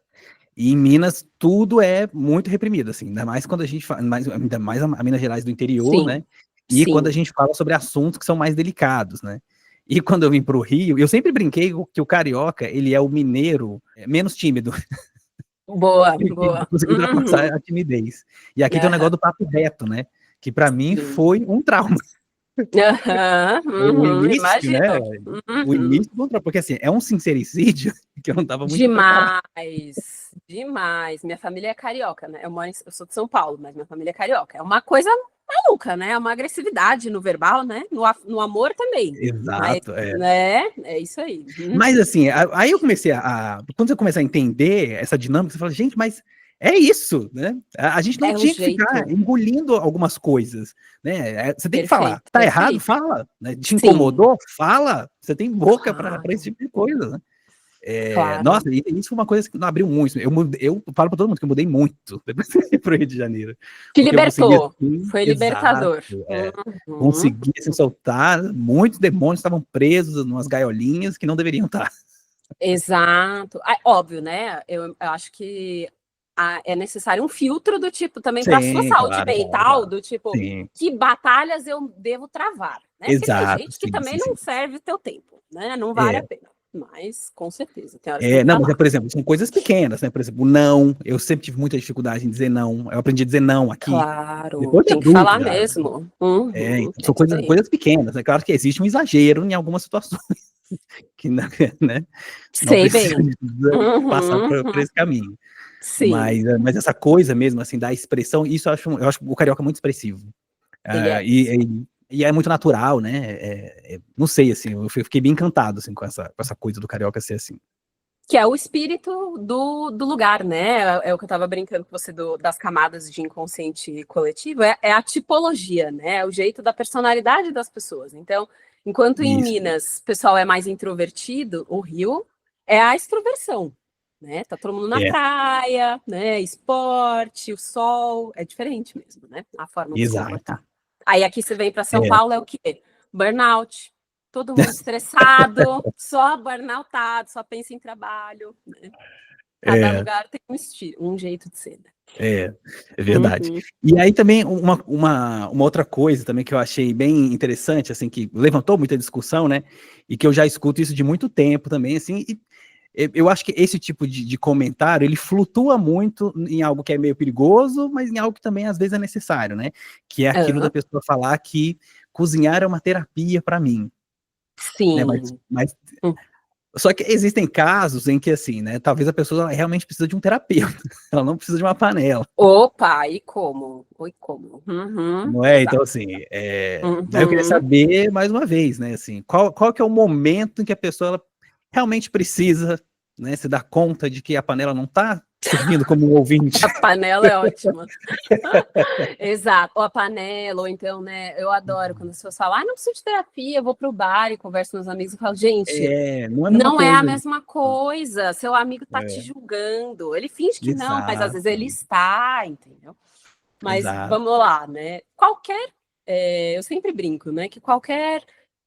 E em Minas tudo é muito reprimido, assim, ainda mais quando a gente fala, ainda mais a Minas Gerais do interior, né? E quando a gente fala sobre assuntos que são mais delicados, né? E quando eu vim para o Rio, eu sempre brinquei que o carioca, ele é o mineiro menos tímido. Boa, boa. Conseguiu ultrapassar a timidez. E aqui tem o negócio do papo reto, né? Que para mim foi um trauma. O início, né? O início, porque assim, é um sincericídio que eu não estava muito preparado. Demais. Minha família é carioca, né? Eu sou de São Paulo, mas minha família é carioca. É uma coisa maluca, né? É uma agressividade no verbal, né? No amor também. Exato, mas, né? É isso aí. Mas assim, aí eu comecei quando você começa a entender essa dinâmica, você fala, gente, mas é isso, né? A gente não tinha que ficar engolindo algumas coisas, né? Você tem que falar. Tá errado? Fala. Né? Te incomodou? Fala. Você tem boca para esse tipo de coisa, né? Nossa, isso foi uma coisa que não abriu muito. Eu falo para todo mundo que eu mudei muito depois de ir pro Rio de Janeiro. Te libertou. Foi libertador. Consegui assim, soltar. Muitos demônios estavam presos em umas gaiolinhas que não deveriam estar. Exato. Óbvio, né? Eu acho que é necessário um filtro do tipo também para a sua saúde mental, do tipo, que batalhas eu devo travar, né? Exato, porque tem gente que também não serve o teu tempo, né? Não vale a pena. Mas, com certeza, tem horas não, mas por exemplo, são coisas pequenas, né? Por exemplo, não, eu sempre tive muita dificuldade em dizer não, eu aprendi a dizer não aqui. Claro, tem que falar mesmo. São coisas pequenas, é claro que existe um exagero em algumas situações, que né, sei bem. Passar por esse caminho. Sim. Mas essa coisa mesmo, assim, da expressão, isso eu acho o carioca muito expressivo. E é muito natural, né? Não sei, assim, eu fiquei bem encantado assim, com essa coisa do carioca ser assim. Que é o espírito do lugar, né? É o que eu estava brincando com você das camadas de inconsciente coletivo, é a tipologia, né? É o jeito da personalidade das pessoas. Então, enquanto em Isso. Minas o pessoal é mais introvertido, o Rio é a extroversão, né? Tá todo mundo na É, praia, né? Esporte, o sol, é diferente mesmo, né? A forma de se exato. comportar. Aí aqui você vem para São É, Paulo, é o quê? Burnout. Todo mundo estressado, só burnoutado, só pensa em trabalho, né? Cada é, lugar tem um estilo, um jeito de ser, né? é, é verdade. Uhum. E aí também uma outra coisa também que eu achei bem interessante, assim, que levantou muita discussão, né, e que eu já escuto isso de muito tempo também, assim, e eu acho que esse tipo de comentário, ele flutua muito em algo que é meio perigoso, mas em algo que também às vezes é necessário, né, que é aquilo da Aham. pessoa falar que cozinhar é uma terapia para mim, né, Sim. mas Hum. só que existem casos em que, assim, né, talvez a pessoa realmente precisa de um terapeuta, ela não precisa de uma panela, Opa, e como? Oi, como? Uhum. não é? Então, Exato. assim, daí eu queria Uhum. saber, mais uma vez, né, assim, qual que é o momento em que a pessoa ela realmente precisa, né, se dar conta de que a panela não está servindo como um ouvinte. A panela é ótima. Exato. Ou a panela, ou então, né? Eu adoro quando as pessoas falam, não preciso de terapia, eu vou pro bar e converso com meus amigos e falo, gente, Não é a mesma não é a coisa. mesma coisa. Seu amigo tá te É, julgando. Ele finge que não, mas às vezes ele exato, está, entendeu? Mas exato. vamos lá, né? Eu sempre brinco, né? Que qualquer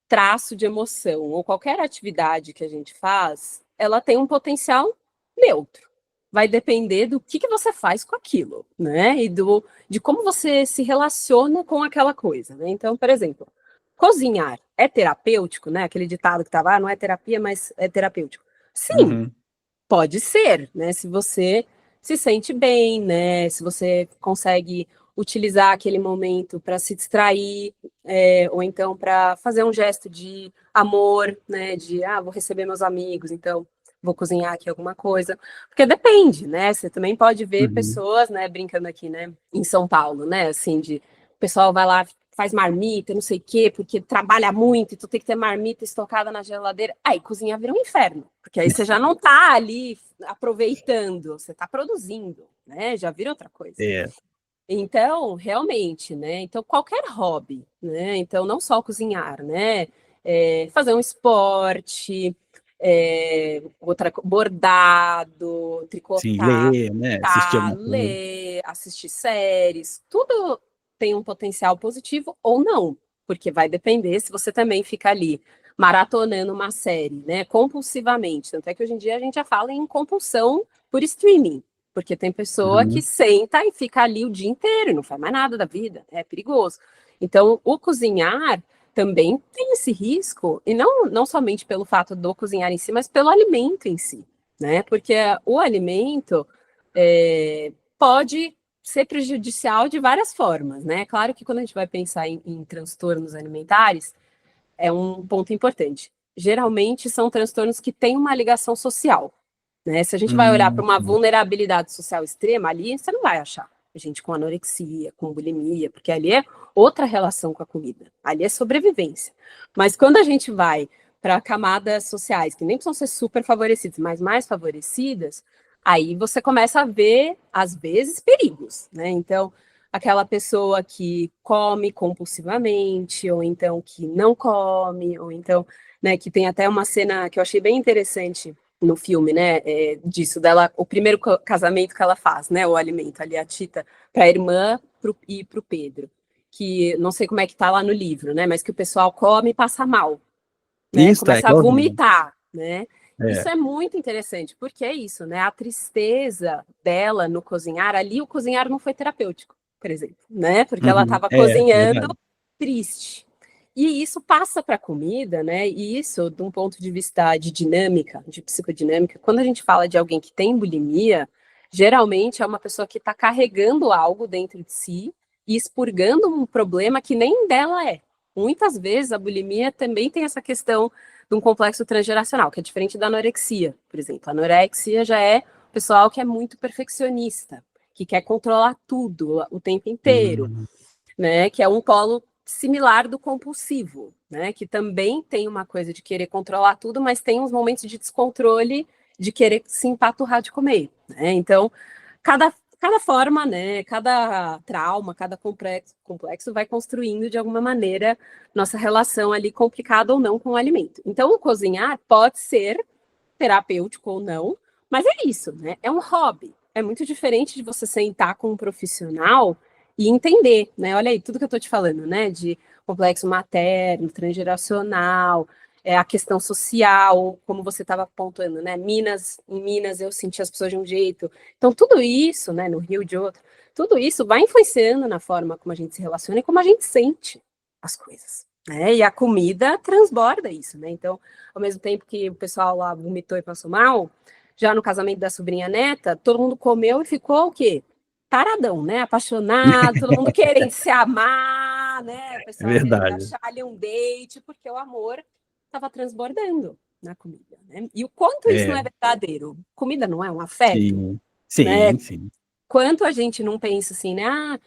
traço de emoção ou qualquer atividade que a gente faz, ela tem um potencial neutro. Vai depender do que você faz com aquilo, né? E de como você se relaciona com aquela coisa, né? Então, por exemplo, cozinhar é terapêutico, né? Aquele ditado que estava, não é terapia, mas é terapêutico. Sim, Uhum, pode ser, né? Se você se sente bem, né? Se você consegue utilizar aquele momento para se distrair, ou então para fazer um gesto de amor, né? De vou receber meus amigos, então vou cozinhar aqui alguma coisa. Porque depende, né? Você também pode ver uhum. pessoas, né, brincando aqui, né, em São Paulo, né? Assim, o pessoal vai lá, faz marmita, não sei o quê, porque trabalha muito e tu tem que ter marmita estocada na geladeira. Aí cozinhar vira um inferno, porque aí você já não tá ali aproveitando, você tá produzindo, né? Já vira outra coisa. É, Então, realmente, né? Então, qualquer hobby, né? Então, não só cozinhar, né? Fazer um esporte, bordado, sim, tricotar, ler, né, assistir alguma coisa. ler, assistir séries, tudo tem um potencial positivo ou não, porque vai depender se você também fica ali maratonando uma série, né, compulsivamente. Tanto é que hoje em dia a gente já fala em compulsão por streaming, porque tem pessoa que Uhum, senta e fica ali o dia inteiro e não faz mais nada da vida, é perigoso. Então, o cozinhar também tem esse risco, e não somente pelo fato do cozinhar em si, mas pelo alimento em si, né? Porque o alimento pode ser prejudicial de várias formas, né? Claro que quando a gente vai pensar em transtornos alimentares, é um ponto importante. Geralmente são transtornos que têm uma ligação social, né? Se a gente vai olhar para uma sim, vulnerabilidade social extrema, ali você não vai achar gente com anorexia, com bulimia, porque ali é outra relação com a comida. Ali é sobrevivência. Mas quando a gente vai para camadas sociais, que nem precisam ser super favorecidas, mas mais favorecidas, aí você começa a ver, às vezes, perigos, né? Então, aquela pessoa que come compulsivamente, ou então que não come, ou então, né, que tem até uma cena que eu achei bem interessante no filme, né, disso, dela, o primeiro casamento que ela faz, né, o alimento ali, a Tita, para a irmã e para o Pedro, que não sei como é que tá lá no livro, né, mas que o pessoal come e passa mal, né, isso, começa a igualzinho. vomitar, né, isso É. é muito interessante, porque é isso, né, a tristeza dela no cozinhar, ali o cozinhar não foi terapêutico, por exemplo, né, porque ela Uhum. estava É, cozinhando verdade. triste, e isso passa para a comida, né? E isso, de um ponto de vista de dinâmica, de psicodinâmica, quando a gente fala de alguém que tem bulimia, geralmente é uma pessoa que está carregando algo dentro de si e expurgando um problema que nem dela é. Muitas vezes a bulimia também tem essa questão de um complexo transgeracional, que é diferente da anorexia, por exemplo. A anorexia já é o pessoal que é muito perfeccionista, que quer controlar tudo o tempo inteiro, Hum, né? Que é um polo similar do compulsivo, né? Que também tem uma coisa de querer controlar tudo, mas tem uns momentos de descontrole de querer se empaturrar de comer, né? Então, cada forma, né, cada trauma, cada complexo vai construindo de alguma maneira nossa relação ali complicada ou não com o alimento. Então, o cozinhar pode ser terapêutico ou não, mas é isso, né? É um hobby. É muito diferente de você sentar com um profissional e entender, né? Olha aí, tudo que eu tô te falando, né? De complexo materno, transgeracional, a questão social, como você estava apontando, né? Em Minas eu senti as pessoas de um jeito. Então, tudo isso, né, no Rio de outro, tudo isso vai influenciando na forma como a gente se relaciona e como a gente sente as coisas, né? E a comida transborda isso, né? Então, ao mesmo tempo que o pessoal lá vomitou e passou mal, já no casamento da sobrinha neta, todo mundo comeu e ficou o quê? Taradão, né? Apaixonado, todo mundo querendo se amar, né? O É pessoal querendo verdade. achar ali um date, porque o amor estava transbordando na comida, né? E o quanto isso não É, é verdadeiro? Comida não é um afeto, sim, né? sim, sim. Quanto a gente não pensa assim, né? Ah,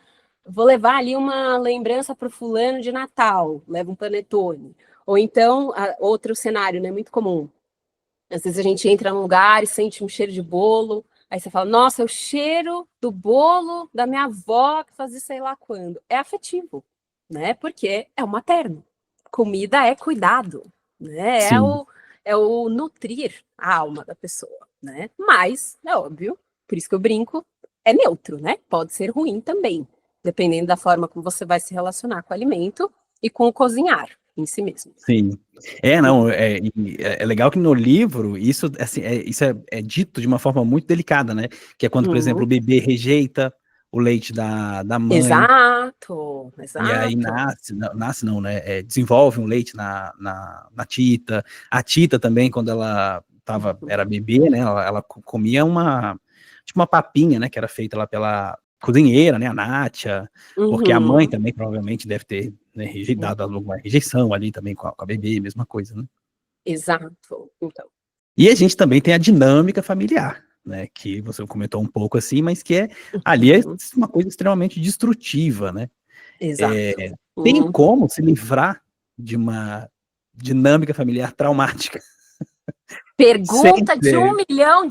vou levar ali uma lembrança para o fulano de Natal, leva um panetone. Ou então, outro cenário, né? Muito comum. Às vezes a gente entra num lugar e sente um cheiro de bolo, aí você fala, nossa, é o cheiro do bolo da minha avó que fazia sei lá quando. É afetivo, né? Porque é o materno. Comida é cuidado, né? Sim, É o nutrir a alma da pessoa, né? Mas, é óbvio, por isso que eu brinco, é neutro, né? Pode ser ruim também, dependendo da forma como você vai se relacionar com o alimento e com o cozinhar em si mesmo. sim. Não, é legal que no livro isso, assim, é dito de uma forma muito delicada, né? Que é quando, por exemplo, Uhum. o bebê rejeita o leite da mãe, Exato, e aí exato. nasce não, né? Desenvolve um leite na tita. A tita também, quando ela era bebê, né? Ela comia tipo uma papinha, né? Que era feita lá pela cozinheira, né? A Nátia, porque a mãe Uhum. também provavelmente deve ter, né, dado alguma rejeição ali também com a bebê, mesma coisa, né? Exato. Então, E a gente também tem a dinâmica familiar, né? Que você comentou um pouco assim, mas que ali é uhum. uma coisa extremamente destrutiva, né? Exato. Tem Uhum. como se livrar de uma dinâmica familiar traumática? Sem Pergunta de ter, é, US$ 1 milhão.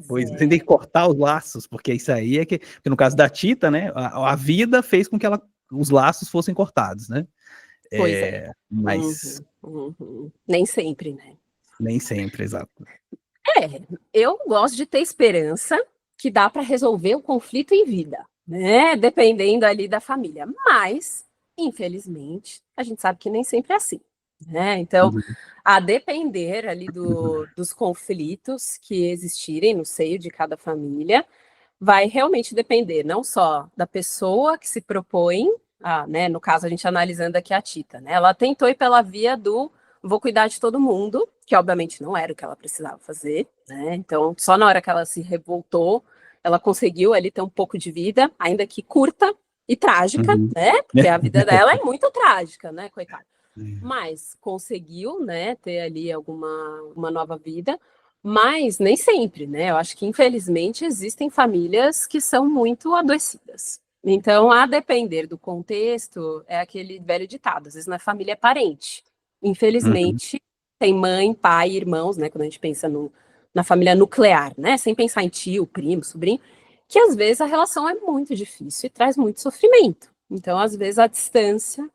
Pois sem ter que é. cortar os laços, porque isso aí porque no caso da Tita, né, a vida fez com que os laços fossem cortados, né? Pois é. Mas Uhum. Uhum. Nem sempre, né? nem sempre, exato. É, eu gosto de ter esperança que dá para resolver o conflito em vida, né? Dependendo ali da família. Mas, infelizmente, a gente sabe que nem sempre é assim, né? Então, Uhum. a depender ali dos conflitos que existirem no seio de cada família, vai realmente depender não só da pessoa que se propõe, né? No caso, a gente analisando aqui a Tita, né? Ela tentou ir pela via do vou cuidar de todo mundo, que obviamente não era o que ela precisava fazer, né? Então, só na hora que ela se revoltou, ela conseguiu ali ter um pouco de vida, ainda que curta e trágica, Uhum. né? Porque a vida dela é muito trágica, né, coitada. Mas conseguiu, né, ter ali uma nova vida, mas nem sempre, né? Eu acho que infelizmente existem famílias que são muito adoecidas. Então, a depender do contexto, é aquele velho ditado, às vezes na família é parente. Uhum. Infelizmente, tem mãe, pai, irmãos, né? Quando a gente pensa na família nuclear, né? Sem pensar em tio, primo, sobrinho, que às vezes a relação é muito difícil e traz muito sofrimento. Então, às vezes, a distância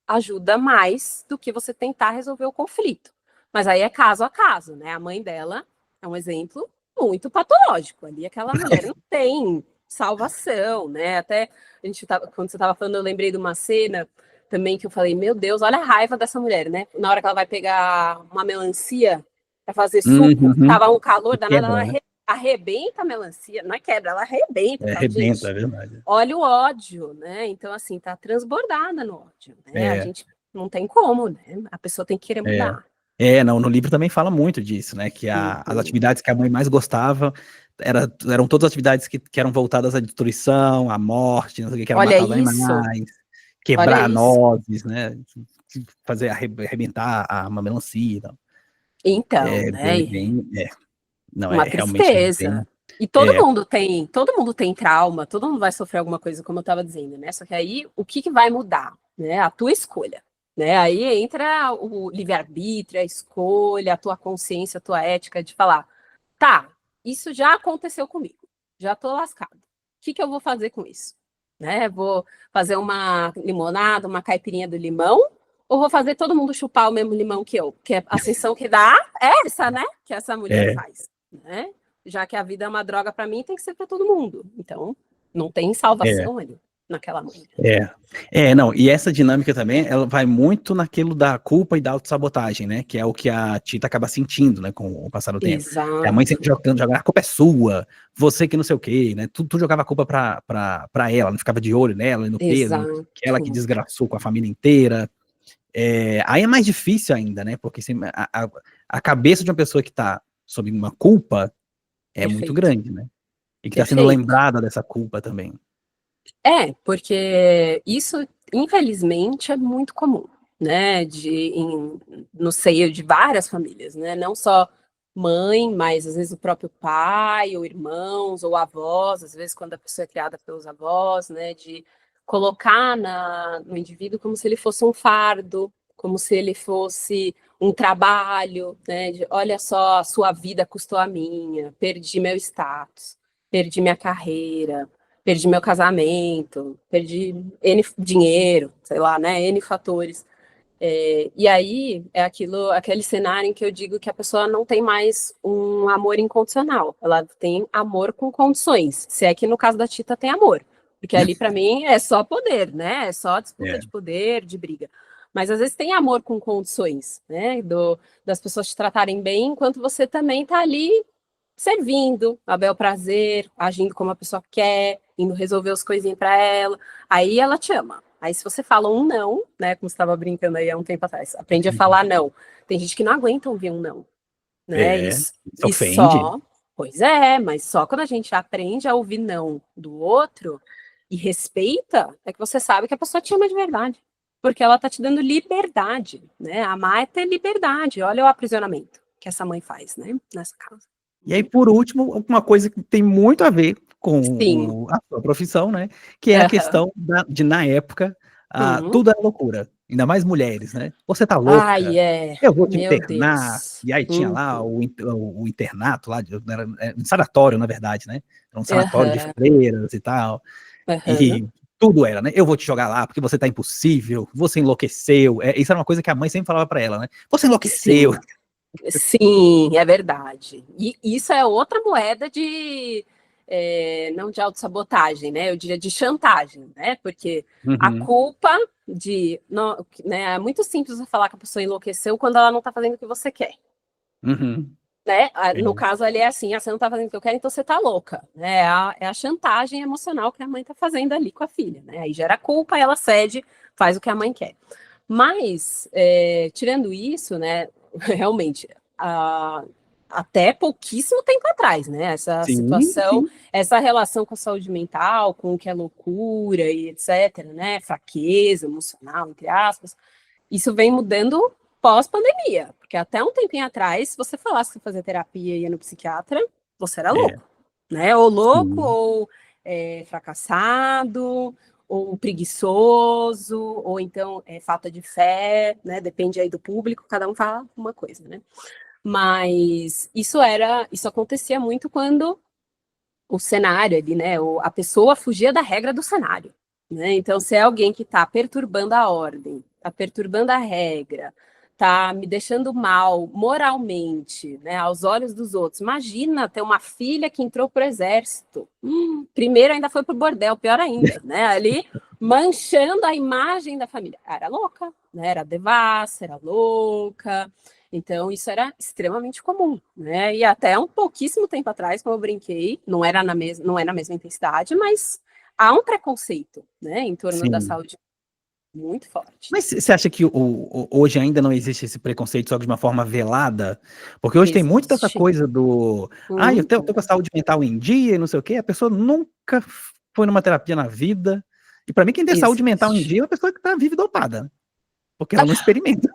ajuda mais do que você tentar resolver o conflito. Mas aí é caso a caso, né? A mãe dela é um exemplo muito patológico. Ali aquela mulher não tem salvação, né? Até quando você estava falando, eu lembrei de uma cena também que eu falei, meu Deus, olha a raiva dessa mulher, né? Na hora que ela vai pegar uma melancia para fazer suco, Uhum. tava um calor danado, ela Quebra, né? arrebenta a melancia, não é quebra, ela arrebenta. Eu falo, Arrebenta, gente, é verdade. olha o ódio, né? Então, assim, tá transbordada no ódio, né? A É, gente não tem como, né? A pessoa tem que querer é. mudar. Não, no livro também fala muito disso, né? Que as Uhum. atividades que a mãe mais gostava eram todas atividades que eram voltadas à destruição, à morte, não sei o que era Olha matar os isso, animais, olha quebrar isso. nozes, né? Fazer arrebentar uma melancia e tal. Então, É né? não, Uma é realmente tristeza. bem. E É, todo mundo tem trauma, todo mundo vai sofrer alguma coisa, como eu estava dizendo, né? Só que aí, o que vai mudar, né? A tua escolha, né? Aí entra o livre-arbítrio, a escolha, a tua consciência, a tua ética de falar, tá, isso já aconteceu comigo, já tô lascado. O que eu vou fazer com isso? Né? Vou fazer uma limonada, uma caipirinha do limão, ou vou fazer todo mundo chupar o mesmo limão que eu? Porque a sensação que dá é essa, né? Que essa mulher faz, né? Já que a vida é uma droga para mim, tem que ser para todo mundo. Então, não tem salvação ali naquela mulher. Não, e essa dinâmica também, ela vai muito naquilo da culpa e da autossabotagem, né, que é o que a Tita acaba sentindo, né, com o passar do tempo. Exato. A mãe sempre jogando, a culpa é sua, você que não sei o quê, né, tu jogava a culpa pra ela, não ficava de olho nela e no Pedro, que ela que desgraçou com a família inteira. Aí é mais difícil ainda, né, porque assim, a cabeça de uma pessoa que tá sob uma culpa é muito grande, né, e que tá sendo lembrada dessa culpa também. Porque isso, infelizmente, é muito comum, né, no seio de várias famílias, né, não só mãe, mas às vezes o próprio pai, ou irmãos, ou avós, às vezes quando a pessoa é criada pelos avós, né, de colocar no indivíduo como se ele fosse um fardo, como se ele fosse um trabalho, né, de olha só, a sua vida custou a minha, perdi meu status, perdi minha carreira, perdi meu casamento, perdi N dinheiro, sei lá, né, N fatores. E aí é aquele cenário em que eu digo que a pessoa não tem mais um amor incondicional, ela tem amor com condições, se é que no caso da Tita tem amor, porque ali para mim é só poder, né, é só disputa de poder, de briga. Mas às vezes tem amor com condições, né, das pessoas te tratarem bem, enquanto você também tá ali servindo, a bel prazer, agindo como a pessoa quer, indo resolver as coisinhas para ela, aí ela te ama. Aí se você fala um não, né, como você estava brincando aí há um tempo atrás, aprende a falar não. Tem gente que não aguenta ouvir um não, né? Isso e ofende. Pois é, mas só quando a gente aprende a ouvir não do outro e respeita, é que você sabe que a pessoa te ama de verdade. Porque ela tá te dando liberdade, né? Amar é ter liberdade. Olha o aprisionamento que essa mãe faz, né? Nessa casa. E aí, por último, uma coisa que tem muito a ver com a sua profissão, né? Que é a questão de, na época, tudo era loucura. Ainda mais mulheres, né? Você tá louca, eu vou te internar. Deus. E aí tinha lá o internato, lá, era um sanatório, na verdade, né? Era um sanatório de freiras e tal. E tudo era, né? Eu vou te jogar lá porque você tá impossível, você enlouqueceu. Isso era uma coisa que a mãe sempre falava pra ela, né? Você enlouqueceu. Sim, é verdade. E isso é outra moeda não de autossabotagem, né? Eu diria de chantagem, né? Porque a culpa né, é muito simples você falar que a pessoa enlouqueceu quando ela não tá fazendo o que você quer. Né? No caso ali é assim, você não tá fazendo o que eu quero, então você tá louca. Né? É a chantagem emocional que a mãe tá fazendo ali com a filha, né? Aí gera culpa, ela cede, faz o que a mãe quer. Mas, tirando isso, né, realmente, até pouquíssimo tempo atrás, né, essa situação, essa relação com a saúde mental, com o que é loucura e etc, né, fraqueza emocional, entre aspas, isso vem mudando pós-pandemia, porque até um tempinho atrás, se você falasse que fazer terapia e ia no psiquiatra, você era louco, né, ou louco, ou fracassado, ou preguiçoso, ou então falta de fé, né? Depende aí do público, cada um fala uma coisa, né? Mas isso acontecia muito quando o cenário ali, né? A pessoa fugia da regra do cenário, né? Então, se é alguém que está perturbando a ordem, está perturbando a regra, tá me deixando mal moralmente, né, aos olhos dos outros. Imagina ter uma filha que entrou pro exército. Primeiro ainda foi pro bordel, pior ainda, né? Ali manchando a imagem da família. Era louca, né? Era devassa, era louca. Então isso era extremamente comum, né? E até um pouquíssimo tempo atrás, como eu brinquei, não é na mesma intensidade, mas há um preconceito, né, em torno da saúde muito forte. Mas você acha que hoje ainda não existe esse preconceito só de uma forma velada? Porque hoje tem muito dessa coisa do... eu tô com a saúde mental em dia e não sei o quê. A pessoa nunca foi numa terapia na vida. E pra mim, quem tem saúde mental em dia é uma pessoa que vive dopada. Porque ela não experimenta.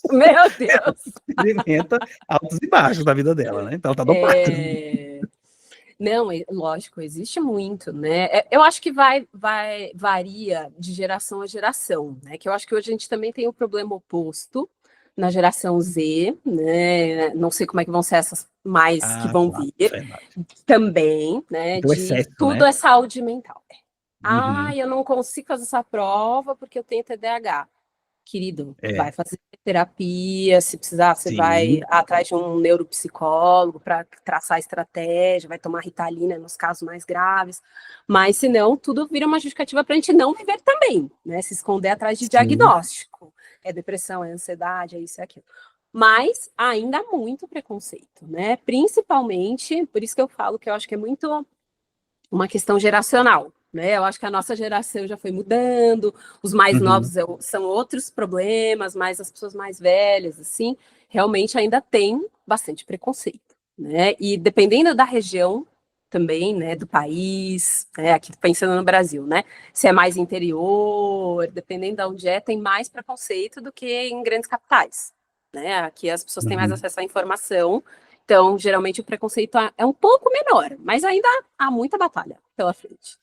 Meu Deus! Ela experimenta altos e baixos da vida dela, né? Então ela tá dopada. Não, lógico, existe muito, né? Eu acho que varia de geração a geração, né? Que eu acho que hoje a gente também tem o problema oposto na geração Z, né? Não sei como é que vão ser essas mais que Ah, vão claro, vir verdade. também, né? Do De excesso, tudo né? é saúde mental. Uhum. Eu não consigo fazer essa prova porque eu tenho TDAH. Querido, É, vai fazer terapia, se precisar, você vai sim. atrás de um neuropsicólogo para traçar estratégia, vai tomar Ritalina nos casos mais graves, mas senão tudo vira uma justificativa para a gente não viver também, né? Se esconder atrás de Sim. diagnóstico. É depressão, é ansiedade, é isso, é aquilo. Mas ainda há muito preconceito, né? Principalmente, por isso que eu falo que eu acho que é muito uma questão geracional, né? Eu acho que a nossa geração já foi mudando, os mais Uhum. novos são outros problemas, mas as pessoas mais velhas, assim, realmente ainda tem bastante preconceito, né? E dependendo da região também, né, do país, né, aqui pensando no Brasil, né? Se é mais interior, dependendo de onde é, tem mais preconceito do que em grandes capitais, né? Aqui as pessoas têm mais Uhum. acesso à informação, então, geralmente, o preconceito é um pouco menor, mas ainda há muita batalha pela frente.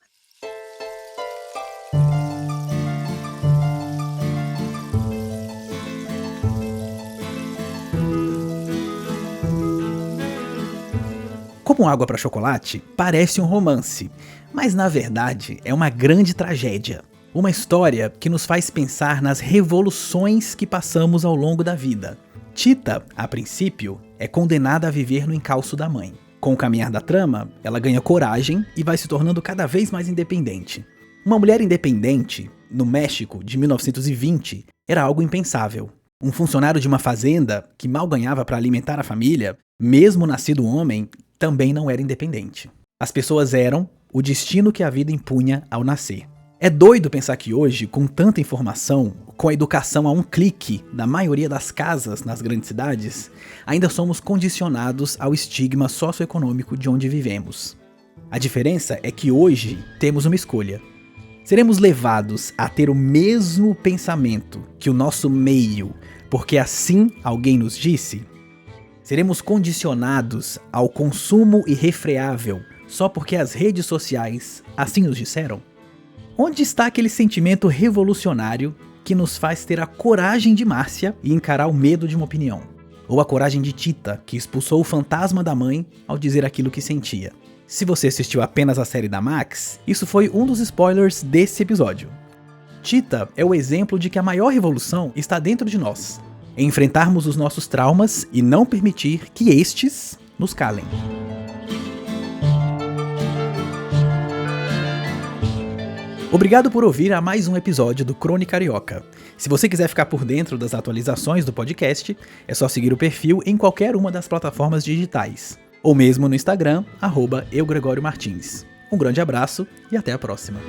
Como Água para Chocolate parece um romance, mas na verdade é uma grande tragédia. Uma história que nos faz pensar nas revoluções que passamos ao longo da vida. Tita, a princípio, é condenada a viver no encalço da mãe. Com o caminhar da trama, ela ganha coragem e vai se tornando cada vez mais independente. Uma mulher independente, no México de 1920, era algo impensável. Um funcionário de uma fazenda, que mal ganhava para alimentar a família, mesmo nascido homem, também não era independente. As pessoas eram o destino que a vida impunha ao nascer. É doido pensar que hoje, com tanta informação, com a educação a um clique da maioria das casas nas grandes cidades, ainda somos condicionados ao estigma socioeconômico de onde vivemos. A diferença é que hoje temos uma escolha. Seremos levados a ter o mesmo pensamento que o nosso meio, porque assim alguém nos disse? Seremos condicionados ao consumo irrefreável só porque as redes sociais assim nos disseram? Onde está aquele sentimento revolucionário que nos faz ter a coragem de Márcia e encarar o medo de uma opinião? Ou a coragem de Tita, que expulsou o fantasma da mãe ao dizer aquilo que sentia? Se você assistiu apenas a série da Max, isso foi um dos spoilers desse episódio. Tita é o exemplo de que a maior revolução está dentro de nós. Em enfrentarmos os nossos traumas e não permitir que estes nos calem. Obrigado por ouvir a mais um episódio do Crônica Carioca. Se você quiser ficar por dentro das atualizações do podcast, é só seguir o perfil em qualquer uma das plataformas digitais, ou mesmo no Instagram, @eugregoriomartins. Um grande abraço e até a próxima.